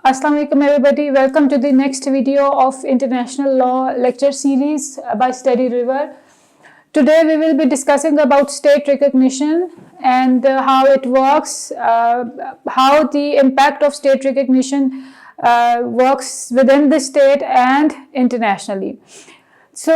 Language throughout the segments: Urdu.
Assalamu alaikum everybody. Welcome to the next video of International Law lecture series by Study River. Today we will be discussing about state recognition and how it works, how the impact of state recognition works within the state and internationally. So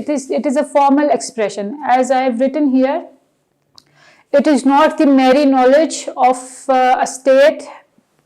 it is a formal expression. As I have written here, it is not the mere knowledge of a state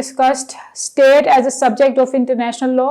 discussed state as a subject of international law.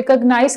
recognize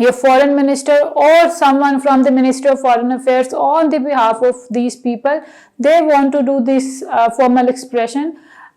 your foreign minister or someone from the Ministry of Foreign Affairs on the behalf of these people, they want to do this formal expression.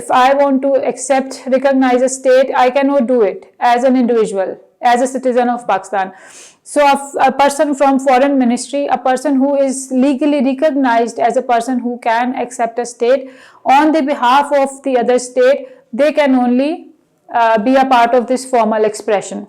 if I want to accept, recognize a state, I cannot do it as an individual, as a citizen of Pakistan. So a person from foreign ministry, a person who is legally recognized as a person who can accept a state on the behalf of the other state, they can only be a part of this formal expression.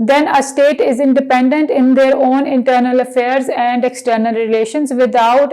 Then a state is independent in their own internal affairs and external relations without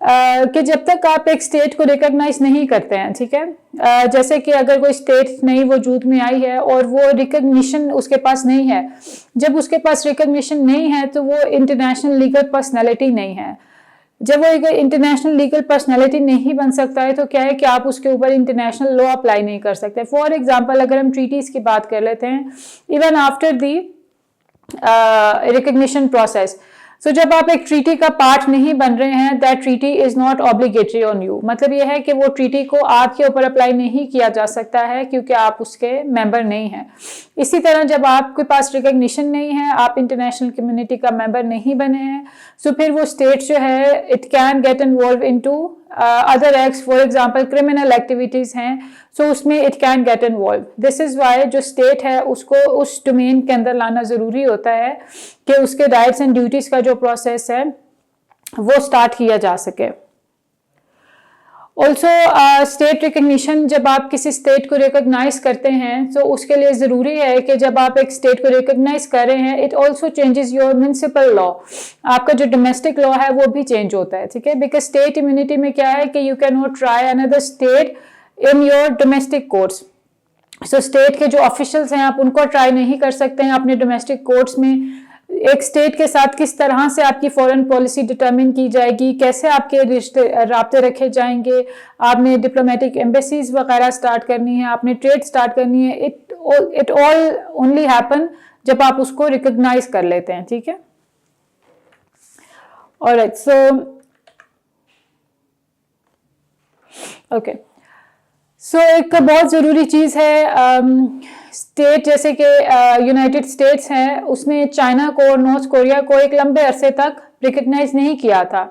کہ جب تک آپ ایک اسٹیٹ کو ریکگنائز نہیں کرتے ہیں، ٹھیک ہے، جیسے کہ اگر کوئی اسٹیٹ نئی وجود میں آئی ہے اور وہ ریکگنیشن اس کے پاس نہیں ہے، جب اس کے پاس ریکگنیشن نہیں ہے تو وہ انٹرنیشنل لیگل پرسنالٹی نہیں ہے. جب وہ ایک انٹرنیشنل لیگل پرسنالٹی نہیں بن سکتا ہے تو کیا ہے کہ آپ اس کے اوپر انٹرنیشنل لا اپلائی نہیں کر سکتے. فار ایگزامپل اگر ہم ٹریٹیز کی بات کر لیتے ہیں، even after the recognition process, so جب آپ ایک ٹریٹی کا پارٹ نہیں بن رہے ہیں، that treaty is not obligatory on you. مطلب یہ ہے کہ وہ ٹریٹی کو آپ کے اوپر اپلائی نہیں کیا جا سکتا ہے کیونکہ آپ اس کے ممبر نہیں ہیں. اسی طرح جب آپ کے پاس ریکگنیشن نہیں ہے، آپ انٹرنیشنل کمیونٹی کا ممبر نہیں بنے ہیں، سو پھر وہ اسٹیٹ جو ہے it can get involve into other acts. For example criminal activities ہیں، سو اس میں it can get involve. This is why جو اسٹیٹ ہے اس کو اس ڈومین کے اندر لانا ضروری ہوتا ہے کہ اس کے رائٹس اینڈ ڈیوٹیز کا جو پروسیس ہے وہ اسٹارٹ کیا جا سکے. آلسو اسٹیٹ ریکگنیشن، جب آپ کسی اسٹیٹ کو ریکگنائز کرتے ہیں تو اس کے لیے ضروری ہے کہ جب آپ ایک اسٹیٹ کو ریکگنائز کر رہے ہیں، it also changes your municipal law. آپ کا جو ڈومیسٹک لا ہے وہ بھی چینج ہوتا ہے، ٹھیک ہے، بیکاز اسٹیٹ امیونٹی میں کیا ہے کہ you can not try another state in your domestic courts. So state کے جو آفیشلس ہیں آپ ان کو ٹرائی نہیں کر سکتے ہیں اپنے ڈومیسٹک کورٹس میں. ایک اسٹیٹ کے ساتھ کس طرح سے آپ کی فورن پالیسی ڈٹرمن کی جائے گی، کیسے آپ کے رابطے رکھے جائیں گے، آپ نے ڈپلومیٹک ایمبیسیز وغیرہ سٹارٹ کرنی ہے، آپ نے ٹریڈ سٹارٹ کرنی ہے، اٹ آل اونلی ہیپن جب آپ اس کو ریکگنائز کر لیتے ہیں، ٹھیک ہے. آلرائٹ، سو اوکے، سو ایک بہت ضروری چیز ہے اسٹیٹ، جیسے کہ یونائٹڈ اسٹیٹس ہیں، اس نے چائنا کو اور نارتھ کوریا کو ایک لمبے عرصے تک ریکگنائز نہیں کیا تھا.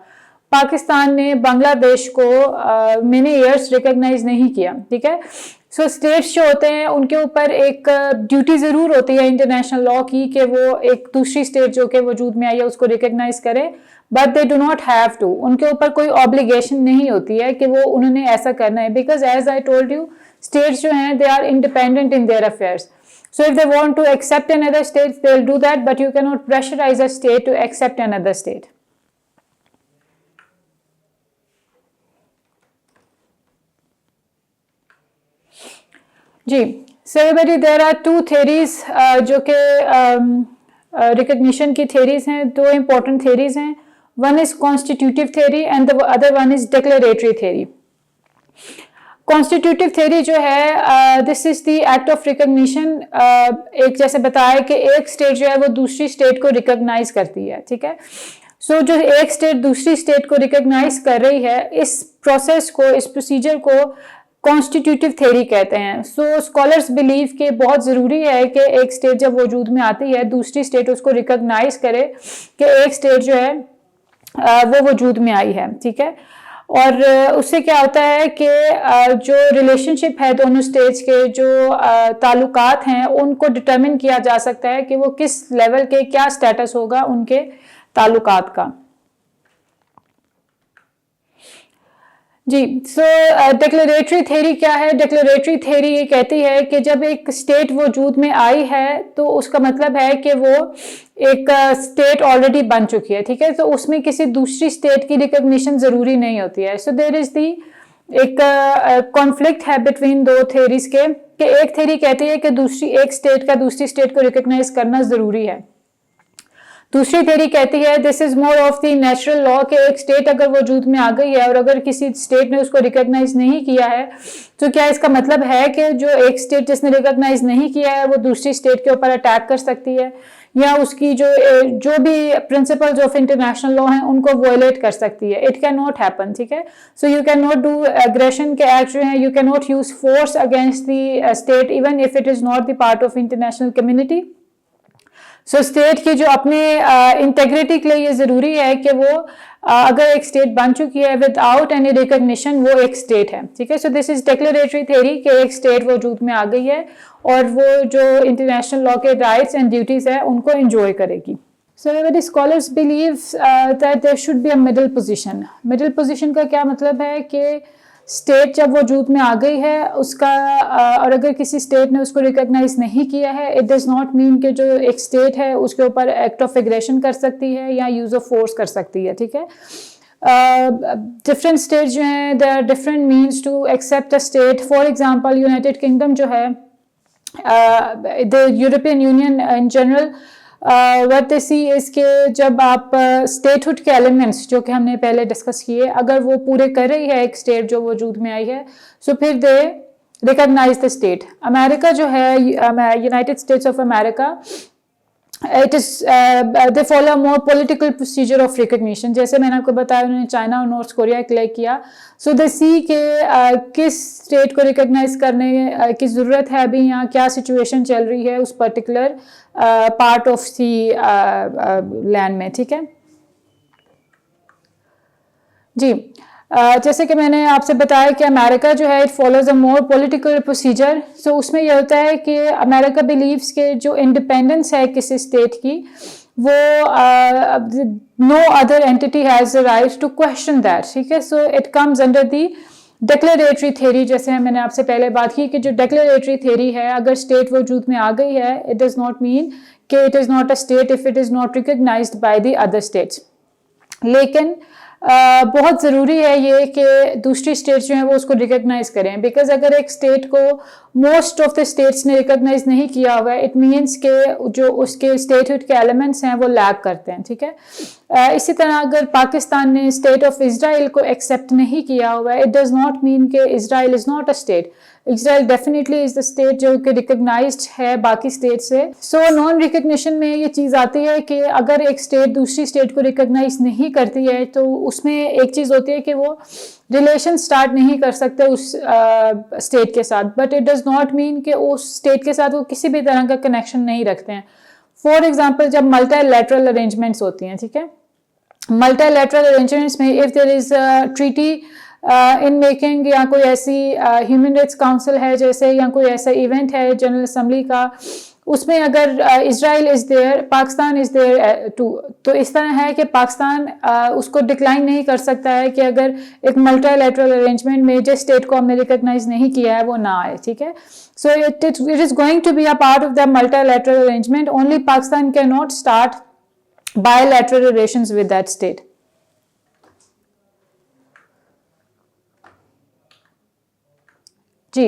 پاکستان نے بنگلہ دیش کو مینی ایئرس ریکگنائز نہیں کیا، ٹھیک ہے. سو اسٹیٹس جو ہوتے ہیں ان کے اوپر ایک ڈیوٹی ضرور ہوتی ہے انٹرنیشنل لا کی کہ وہ ایک دوسری اسٹیٹ جو کہ وجود میں آئی ہے اس کو ریکگنائز کرے، but they do not have to. ان کے اوپر کوئی obligation نہیں ہوتی ہے کہ وہ انہوں نے ایسا کرنا ہے، because as I told you states جو ہیں they are independent in their affairs. So if they want to accept another state, they'll do that, but you cannot pressurize a state to accept another state. جی، so everybody, there are two theories جو کہ recognition کی theories ہیں. دو important theories ہیں. One is constitutive theory and the other one is declaratory theory. Constitutive theory جو ہے this is the act of recognition. ایک جیسے بتایا کہ ایک اسٹیٹ جو ہے وہ دوسری اسٹیٹ کو ریکگنائز کرتی ہے، ٹھیک ہے. سو جو ایک اسٹیٹ دوسری اسٹیٹ کو ریکگنائز کر رہی ہے، اس پروسیس کو، اس پروسیجر کو کانسٹیٹیوٹیو تھیوری کہتے ہیں. سو اسکالرس بلیو کہ بہت ضروری ہے کہ ایک اسٹیٹ جب وجود میں آتی ہے دوسری اسٹیٹ اس کو ریکگنائز کرے کہ ایک اسٹیٹ جو ہے وہ وجود میں آئی ہے، ٹھیک ہے. اور اس سے کیا ہوتا ہے کہ جو ریلیشن شپ ہے دونوں اسٹیٹس کے، جو تعلقات ہیں، ان کو ڈٹرمن کیا جا سکتا ہے کہ وہ کس لیول کے، کیا اسٹیٹس ہوگا ان کے تعلقات کا. جی، سو ڈیکلریٹری تھیوری کیا ہے؟ ڈیکلریٹری تھیوری یہ کہتی ہے کہ جب ایک اسٹیٹ وجود میں آئی ہے تو اس کا مطلب ہے کہ وہ ایک اسٹیٹ آلریڈی بن چکی ہے، ٹھیک ہے. تو اس میں کسی دوسری اسٹیٹ کی ریکگنیشن ضروری نہیں ہوتی ہے. سو دیر از دی ایک کانفلکٹ ہے بٹوین دو تھیوریز کے، کہ ایک تھیوری کہتی ہے کہ ایک اسٹیٹ کا دوسری اسٹیٹ کو ریکگنائز کرنا ضروری ہے. دوسری تھیوری کہتی ہے this is more of the natural لا، کہ ایک اسٹیٹ اگر وجود میں آ گئی ہے اور اگر کسی اسٹیٹ نے اس کو ریکگنائز نہیں کیا ہے تو کیا اس کا مطلب ہے کہ جو ایک اسٹیٹ جس نے ریکگنائز نہیں کیا ہے وہ دوسری اسٹیٹ کے اوپر اٹیک کر سکتی ہے، یا اس کی جو بھی پرنسپلز آف انٹرنیشنل لا ہیں ان کو وائلیٹ کر سکتی ہے. اٹ کین ناٹ ہیپن، ٹھیک ہے. So you can not do aggression کے ایکٹ جو ہیں، you can not use force against the state even if it is not the part of international community. So state کی جو اپنے انٹیگریٹی کے لیے یہ ضروری ہے کہ وہ اگر ایک اسٹیٹ بن چکی ہے ود آؤٹ اینی ریکگنیشن وہ ایک اسٹیٹ ہے، ٹھیک ہے. So this is declaratory theory کہ ایک اسٹیٹ وجود میں آ گئی ہے اور وہ جو انٹرنیشنل لا کے رائٹس اینڈ ڈیوٹیز ہیں ان کو انجوائے کرے گی. So everybody, scholars believe that there should be a middle position. Middle position کا کیا مطلب ہے کہ اسٹیٹ جب وجود میں آ گئی ہے اس کا، اور اگر کسی اسٹیٹ نے اس کو ریکگنائز نہیں کیا ہے، اٹ ڈز ناٹ مین کہ جو ایک اسٹیٹ ہے اس کے اوپر ایکٹ آف ایگریشن کر سکتی ہے یا یوز آف فورس کر سکتی ہے، ٹھیک ہے. ڈفرینٹ اسٹیٹ جو ہیں there are different means to accept a state. For example, United kingdom جو ہے the European Union in general what they see is کہ جب آپ اسٹیٹ کے ایلیمنٹس جو کہ ہم نے پہلے ڈسکس کیے اگر وہ پورے کر رہی ہے ایک اسٹیٹ جو وجود میں آئی ہے سو پھر دے ریکگنائز دا اسٹیٹ. امریکہ جو ہے United States of America it is they follow a more political procedure of recognition. جیسے میں نے آپ کو بتایا انہوں نے چائنا اور نارتھ کوریا کلیک کیا سو دے سی کہ کس اسٹیٹ کو ریکگنائز کرنے کی ضرورت ہے ابھی یہاں کیا سچویشن چل رہی ہے اس particular part of the land میں. ٹھیک ہے جی. جیسے کہ میں نے آپ سے بتایا کہ امریکہ جو ہے it follows a more political procedure. So اس میں یہ ہوتا ہے کہ امریکہ بلیوز کہ جو انڈیپینڈنس ہے کسی اسٹیٹ کی وہ no other entity has a right to question that. ٹھیک ہے. So it comes under the declaratory theory. جیسے میں نے آپ سے پہلے بات کی کہ جو ڈیکلیریٹری تھیوری ہے اگر اسٹیٹ وجود میں آ گئی ہے اٹ ڈز ناٹ مین کہ it is not a state if it is not recognised by the other states. لیکن بہت ضروری ہے یہ کہ دوسری اسٹیٹس جو ہیں وہ اس کو ریکگنائز کریں بیکاز اگر ایک اسٹیٹ کو موسٹ آف دا اسٹیٹس نے ریکگنائز نہیں کیا ہوا ہے اٹ مینس کہ جو اس کے اسٹیٹ کے ایلیمنٹس ہیں وہ لیک کرتے ہیں. ٹھیک ہے. اسی طرح اگر پاکستان نے اسٹیٹ آف اسرائیل کو ایکسیپٹ نہیں کیا ہوا ہے اٹ ڈز ناٹ مین کہ Israel is not a state. Israel definitely is the state جو کہ ریکگنائزڈ ہے باقی اسٹیٹ سے. سو نان ریکگنیشن میں یہ چیز آتی ہے کہ اگر ایک اسٹیٹ دوسری اسٹیٹ کو ریکگنائز نہیں کرتی ہے تو اس میں ایک چیز ہوتی ہے کہ وہ ریلیشن سٹارٹ نہیں کر سکتے اس اسٹیٹ کے ساتھ but it does not mean کہ اس اسٹیٹ کے ساتھ وہ کسی بھی طرح کا کنیکشن نہیں رکھتے ہیں. فار ایگزامپل جب ملٹی لیٹرل ارینجمنٹس ہوتی ہیں ٹھیک ہے ملٹی لیٹرل ارینجمنٹس میں if there is treaty in making یا کوئی ایسی ہیومن رائٹس کاؤنسل ہے جیسے یا کوئی ایسا ایونٹ ہے جنرل اسمبلی کا اس میں اگر Israel is there Pakistan is there too تو اس طرح ہے کہ پاکستان اس کو ڈکلائن نہیں کر سکتا ہے کہ اگر ایک ملٹی لیٹرل ارینجمنٹ میں جس اسٹیٹ کو ہم نے ریکگنائز نہیں کیا ہے وہ نہ آئے. ٹھیک ہے. So it is going to be a part of the multilateral arrangement only Pakistan can not start bilateral relations with that state. جی.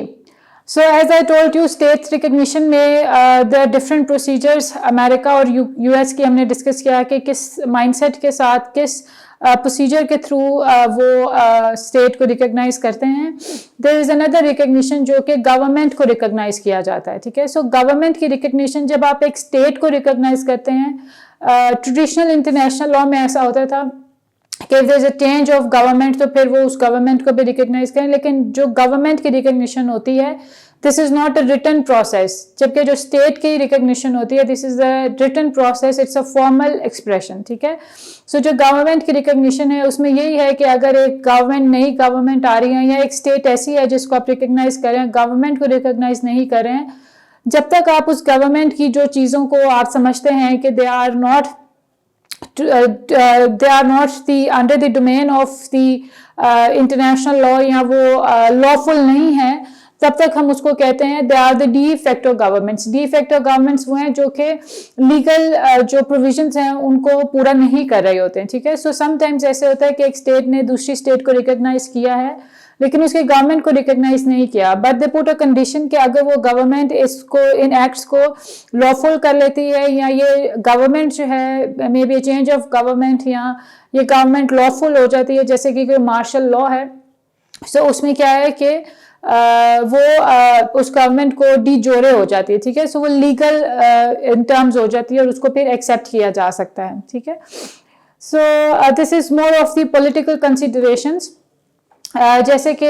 So as I told you states recognition میں there are different procedures. امریکہ اور یو ایس کی ہم نے ڈسکس کیا کہ کس مائنڈ سیٹ کے ساتھ کس پروسیجر کے تھرو وہ اسٹیٹ کو ریکگنائز کرتے ہیں. دیر از اندر ریکگنیشن جو کہ گورنمنٹ کو ریکگنائز کیا جاتا ہے. ٹھیک ہے. سو گورنمنٹ کی ریکگنیشن جب آپ ایک اسٹیٹ کو ریکگنائز کرتے ہیں ٹریڈیشنل انٹرنیشنل لا میں ایسا ہوتا تھا کہ if there is a change of government تو پھر وہ اس گورنمنٹ کو بھی ریکگنائز کریں لیکن جو گورنمنٹ کی ریکگنیشن ہوتی ہے this is not a written process جبکہ جو اسٹیٹ کی ریکگنیشن ہوتی ہے this is a written process it's a formal expression. ٹھیک ہے. سو جو گورنمنٹ کی ریکگنیشن ہے اس میں یہی ہے کہ اگر ایک گورنمنٹ نئی گورنمنٹ آ رہی ہے یا ایک اسٹیٹ ایسی ہے جس کو آپ ریکگنائز کریں گورنمنٹ کو ریکگنائز نہیں کریں جب تک آپ اس گورنمنٹ کی جو چیزوں کو آپ سمجھتے ہیں کہ they are not the under the domain of the international law یا وہ lawful نہیں ہے تب تک ہم اس کو کہتے ہیں they are the de facto governments. de facto governments وہ ہیں جو کہ لیگل جو provisions ہیں ان کو پورا نہیں کر رہے ہوتے ہیں. ٹھیک ہے. سو سم ٹائمز ایسے ہوتا ہے کہ ایک اسٹیٹ نے دوسری اسٹیٹ کو ریکگنائز کیا ہے لیکن اس کی گورنمنٹ کو ریکگنائز نہیں کیا but they put a condition کہ اگر وہ گورنمنٹ اس کو ان ایکٹس کو لافل کر لیتی ہے یا یہ گورنمنٹ جو ہے may be change of government یا یہ گورنمنٹ لافل ہو جاتی ہے جیسے کہ کوئی مارشل لا ہے. سو اس میں کیا ہے کہ وہ اس گورنمنٹ کو ڈی جورے ہو جاتی ہے. ٹھیک ہے. سو وہ لیگل ان ٹرمز ہو جاتی ہے اور اس کو پھر ایکسیپٹ کیا جا سکتا ہے. ٹھیک ہے. So this is more of the political considerations. جیسے کہ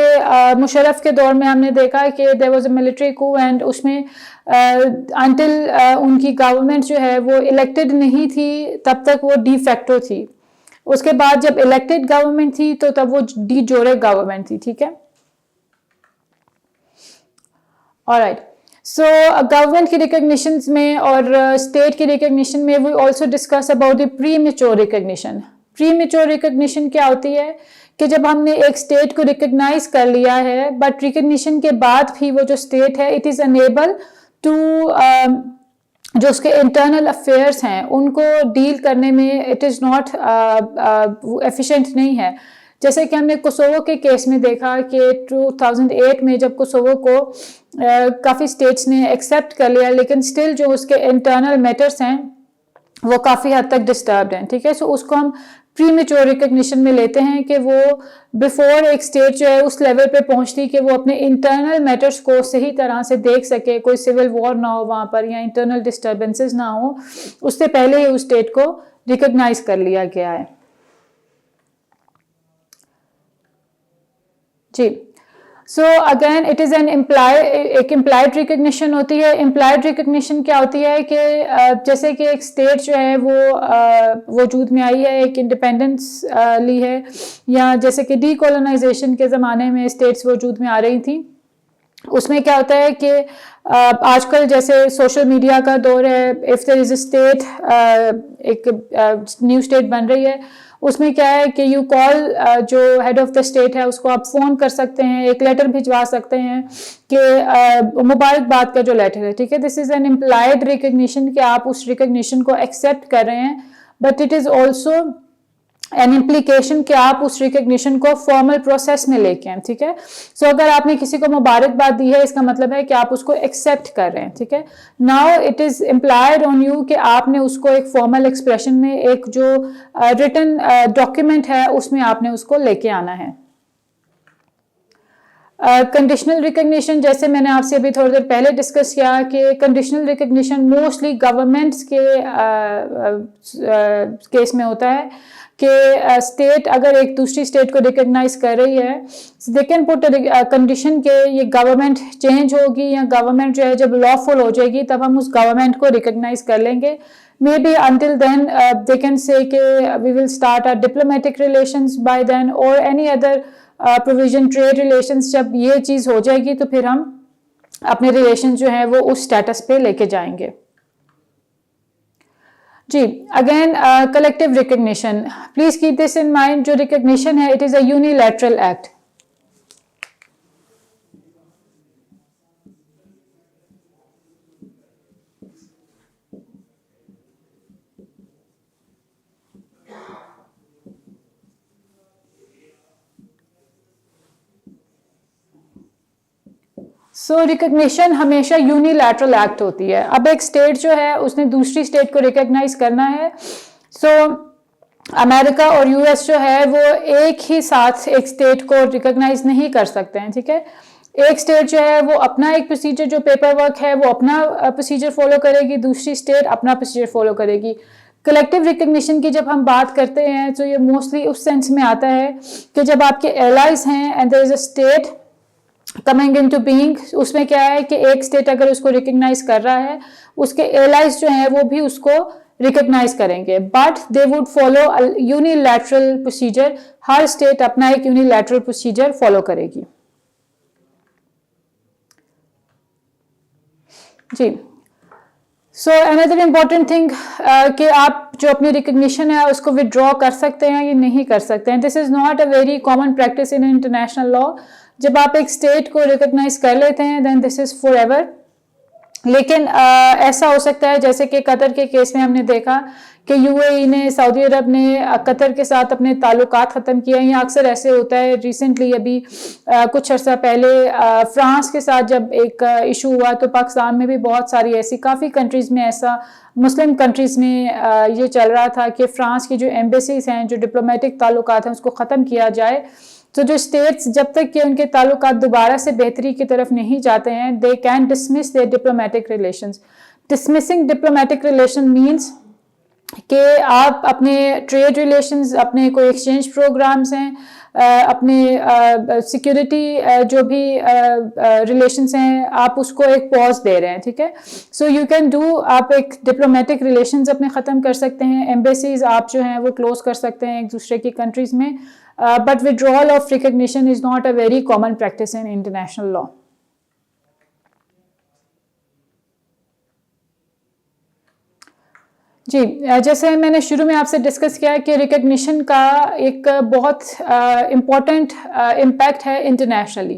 مشرف کے دور میں ہم نے دیکھا کہ there was a military coup and اس میں until ان کی گورنمنٹ جو ہے وہ elected نہیں تھی تب تک وہ ڈی فیکٹو تھی. اس کے بعد جب elected گورنمنٹ تھی تو تب وہ ڈی جورے گورنمنٹ تھی. ٹھیک ہے. alright. سو گورنمنٹ کی ریکگنیشنز میں اور اسٹیٹ کی ریکگنیشن میں we also discuss about the premature recognition. premature recognition کیا ہوتی ہے کہ جب ہم نے ایک اسٹیٹ کو ریکگنائز کر لیا ہے بٹ ریکگنیشن کے بعد بھی وہ جو اسٹیٹ ہے اٹ از انیبل ٹو جو اس کے انٹرنل افیئرس ہیں ان کو ڈیل کرنے میں اٹ از ناٹ ایفیشینٹ نہیں ہے. جیسے کہ ہم نے کوسوو کے کیس میں دیکھا کہ 2008 میں جب کوسوو کو کافی اسٹیٹس نے ایکسیپٹ کر لیا, لیکن اسٹل جو اس کے انٹرنل میٹرس ہیں وہ کافی حد تک ڈسٹربڈ ہیں. ٹھیک ہے, سو اس کو ہم پری میچور ریکگنیشن میں لیتے ہیں کہ وہ بیفور ایک اسٹیٹ جو ہے اس لیول پہ پہنچتی کہ وہ اپنے انٹرنل میٹرز کو صحیح طرح سے دیکھ سکے, کوئی سول وار نہ ہو وہاں پر یا انٹرنل ڈسٹربنسز نہ ہو, اس سے پہلے ہی اس اسٹیٹ کو ریکگنائز کر لیا گیا ہے. جی, سو اگین اٹ از ایک امپلائڈ ریکگنیشن ہوتی ہے. امپلائڈ ریکگنیشن کیا ہوتی ہے کہ جیسے کہ ایک اسٹیٹ جو ہے وہ وجود میں آئی ہے, ایک انڈیپینڈنس لی ہے, یا جیسے کہ ڈی کولونائزیشن کے زمانے میں اسٹیٹس وجود میں آ رہی تھیں. اس میں کیا ہوتا ہے کہ آج کل جیسے سوشل میڈیا کا دور ہے, if there is a state, ایک نیو اسٹیٹ بن رہی ہے, اس میں کیا ہے کہ یو کال جو ہیڈ آف دا اسٹیٹ ہے اس کو آپ فون کر سکتے ہیں, ایک لیٹر بھجوا سکتے ہیں کہ مبارکباد کا جو لیٹر ہے. ٹھیک ہے, this is an implied recognition کہ آپ اس ریکگنیشن کو ایکسیپٹ کر رہے ہیں, but it is also an implication کہ آپ اس ریکگنیشن کو فارمل پروسیس میں لے کے آئیں. ٹھیک ہے, سو اگر آپ نے کسی کو مبارکباد دی ہے اس کا مطلب ہے کہ آپ اس کو ایکسیپٹ کر رہے ہیں. ٹھیک ہے, now it is implied on you کہ آپ نے اس کو ایک فارمل ایکسپریشن میں, ایک جو ریٹن ڈاکیومنٹ ہے اس میں آپ نے اس کو لے کے آنا ہے. کنڈیشنل ریکگنیشن, جیسے میں نے آپ سے ابھی تھوڑی دیر پہلے ڈسکس کیا کہ کنڈیشنل ریکگنیشن موسٹلی گورنمنٹس کے کیس میں ہوتا ہے کہ اسٹیٹ اگر ایک دوسری اسٹیٹ کو ریکگنائز کر رہی ہے, دے کین پٹ کنڈیشن کہ یہ گورنمنٹ چینج ہوگی یا گورنمنٹ جو ہے جب لا فل ہو جائے گی تب ہم اس گورنمنٹ کو ریکگنائز کر لیں گے. Maybe until then they can say کہ we will start our diplomatic relations by then or any other provision trade relations. جب یہ چیز ہو جائے گی تو پھر ہم اپنے ریلیشن جو ہیں وہ اس سٹیٹس پہ لے کے جائیں گے. جی, again collective recognition, please keep this in mind. جو ریکگنیشن ہے it is a unilateral act. So recognition ہمیشہ یونیلیٹرل ایکٹ ہوتی ہے. اب ایک اسٹیٹ جو ہے اس نے دوسری اسٹیٹ کو ریکگنائز کرنا ہے. سو امریکہ اور یو ایس جو ہے وہ ایک ہی ساتھ ایک اسٹیٹ کو ریکگنائز نہیں کر سکتے ہیں. ٹھیک ہے, ایک اسٹیٹ جو ہے وہ اپنا ایک پروسیجر جو پیپر ورک ہے وہ اپنا پروسیجر فالو کرے گی, دوسری اسٹیٹ اپنا پروسیجر فالو کرے گی. کلیکٹیو ریکگنیشن کی جب ہم بات کرتے ہیں تو یہ موسٹلی اس سینس میں آتا ہے کہ جب آپ کے ایلائز ہیں and there is a state coming into being, اس میں کیا ہے کہ ایک اسٹیٹ اگر اس کو ریکگنائز کر رہا ہے اس کے ایلائز جو ہیں وہ بھی اس کو ریکگنائز کریں گے, but they would follow unilateral procedure. Hare state اپنا ایک یونیلیٹرل پروسیجر فالو کرے گی. جی, سو اندر امپورٹنٹ تھنگ کہ آپ جو اپنی ریکگنیشن ہے اس کو ودرا کر سکتے ہیں یا نہیں کر سکتے ہیں. This is not a very common practice in international law. جب آپ ایک اسٹیٹ کو ریکگنائز کر لیتے ہیں دین دس از فار ایور. لیکن ایسا ہو سکتا ہے جیسے کہ قطر کے کیس میں ہم نے دیکھا کہ یو اے ای نے, سعودی عرب نے قطر کے ساتھ اپنے تعلقات ختم کیے ہیں, یا اکثر ایسے ہوتا ہے. ریسنٹلی ابھی کچھ عرصہ پہلے فرانس کے ساتھ جب ایک ایشو ہوا تو پاکستان میں بھی بہت ساری ایسی کافی کنٹریز میں ایسا مسلم کنٹریز میں یہ چل رہا تھا کہ فرانس کی جو ایمبیسیز ہیں, جو ڈپلومیٹک تعلقات ہیں اس کو ختم کیا جائے. تو جو اسٹیٹس جب تک کہ ان کے تعلقات دوبارہ سے بہتری کی طرف نہیں جاتے ہیں they can dismiss their diplomatic relations. Dismissing diplomatic relation means کہ آپ اپنے ٹریڈ ریلیشنز, اپنے کوئی ایکسچینج پروگرامز ہیں, اپنے سیکیورٹی جو بھی ریلیشنز ہیں آپ اس کو ایک پاز دے رہے ہیں. ٹھیک ہے, سو یو کین ڈو, آپ ایک ڈپلومیٹک ریلیشنز اپنے ختم کر سکتے ہیں, ایمبیسیز آپ جو ہیں وہ کلوز کر سکتے ہیں ایک دوسرے کی کنٹریز میں, but withdrawal of recognition is not a very common practice in international law. جی, جیسے میں نے شروع میں آپ سے ڈسکس کیا کہ ریکگنیشن کا ایک بہت امپورٹنٹ امپیکٹ ہے internationally.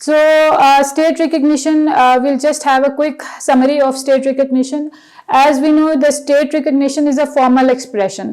So, state recognition, we'll just have a quick summary of state recognition. As we know, the state recognition is a formal expression.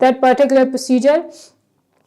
that particular procedure,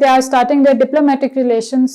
they are starting their diplomatic relations.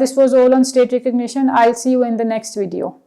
This was all on state recognition. I'll see you in the next video.